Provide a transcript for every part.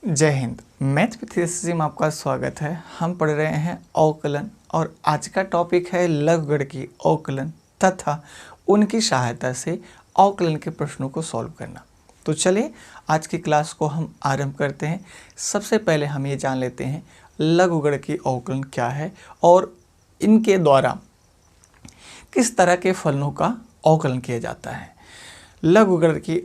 जय Hind. Math with SSC में आपका स्वागत है। हम पढ़ रहे हैं अवकलन और आज का टॉपिक है लघुगणकीय अवकलन तथा उनकी सहायता से अवकलन के प्रश्नों को सॉल्व करना। तो चलिए आज की क्लास को हम आरंभ करते हैं। सबसे पहले हम ये जान लेते हैं लघुगणकीय अवकलन क्या है और इनके द्वारा किस तरह के फलनों का अवकलन किया जाता है। लघुगणकीय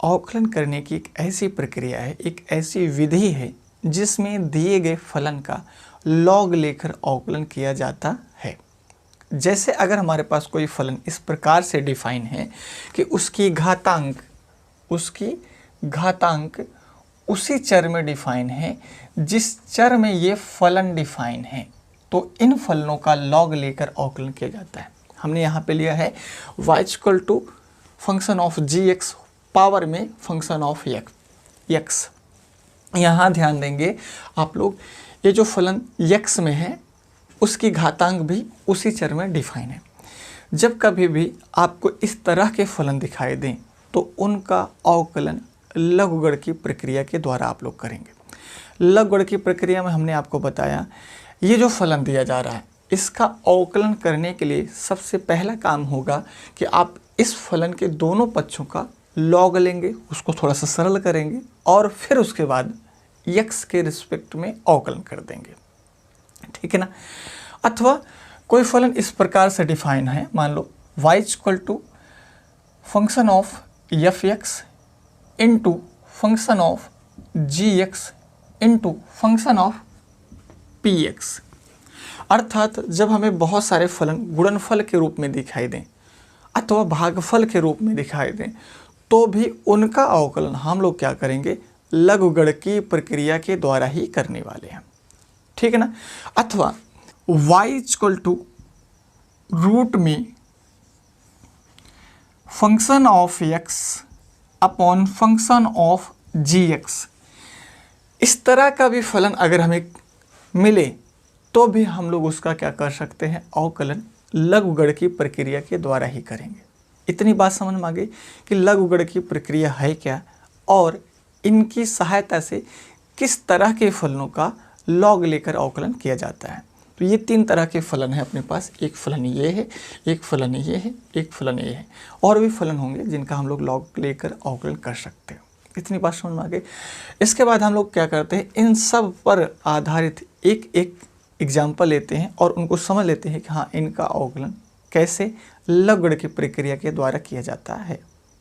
अवकलन करने की एक ऐसी प्रक्रिया है, एक ऐसी विधि है जिसमें दिए गए फलन का लॉग लेकर अवकलन किया जाता है। जैसे अगर हमारे पास कोई फलन इस प्रकार से डिफाइन है कि उसकी घातांक उसी चर में डिफाइन है जिस चर में ये फलन डिफाइन है, तो इन फलनों का लॉग लेकर अवकलन किया जाता है। हमने यहाँ पे लिया है y = function of gx power में फंक्शन ऑफ x। यहाँ ध्यान देंगे आप लोग, ये जो फलन x में है उसकी घातांक भी उसी चर में डिफाइन है। जब कभी भी आपको इस तरह के फलन दिखाई दें तो उनका अवकलन लघुगणकीय प्रक्रिया के द्वारा आप लोग करेंगे। लघुगणकीय प्रक्रिया में हमने आपको बताया ये जो फलन दिया जा रहा है इसका अवकलन करने के लिए सबसे पहला काम होगा कि आप इस फलन के दोनों पक्षों का लॉग लेंगे, उसको थोड़ा सा सरल करेंगे और फिर उसके बाद x के रिस्पेक्ट में अवकलन कर देंगे, ठीक है ना। अथवा कोई फलन इस प्रकार से डिफाइन है, मान लो y = function of fx into function of gx into function of px। अर्थात जब हमें बहुत सारे फलन गुणनफल के रूप में दिखाई दें अथवा भागफल के रूप में दिखाई दें तो भी उनका अवकलन हम लोग क्या करेंगे, लघुगणकीय प्रक्रिया के द्वारा ही करने वाले हैं, ठीक है ना। अथवा y = रूट में function of x upon function of gx, इस तरह का भी फलन अगर हमें मिले तो भी हम लोग उसका क्या कर सकते हैं, अवकलन लघुगणकीय प्रक्रिया के द्वारा ही करेंगे। इतनी बात समझ में आ गई कि लघुगणकीय प्रक्रिया है क्या और इनकी सहायता से किस तरह के फलनों का लॉग लेकर अवकलन किया जाता है। तो ये तीन तरह के फलन हैं अपने पास, एक फलन ये है, एक फलन ये है, एक फलन ये है, और भी फलन होंगे जिनका हम लोग लॉग लेकर अवकलन कर सकते हैं। इतनी बात समझ में आ गई। इसके बाद हम लोग क्या करते हैं, इन सब पर आधारित एक एक एग्जाम्पल लेते हैं और उनको समझ लेते हैं कि हाँ इनका अवकलन कैसे लघुगणकीय प्रक्रिया के द्वारा किया जाता है।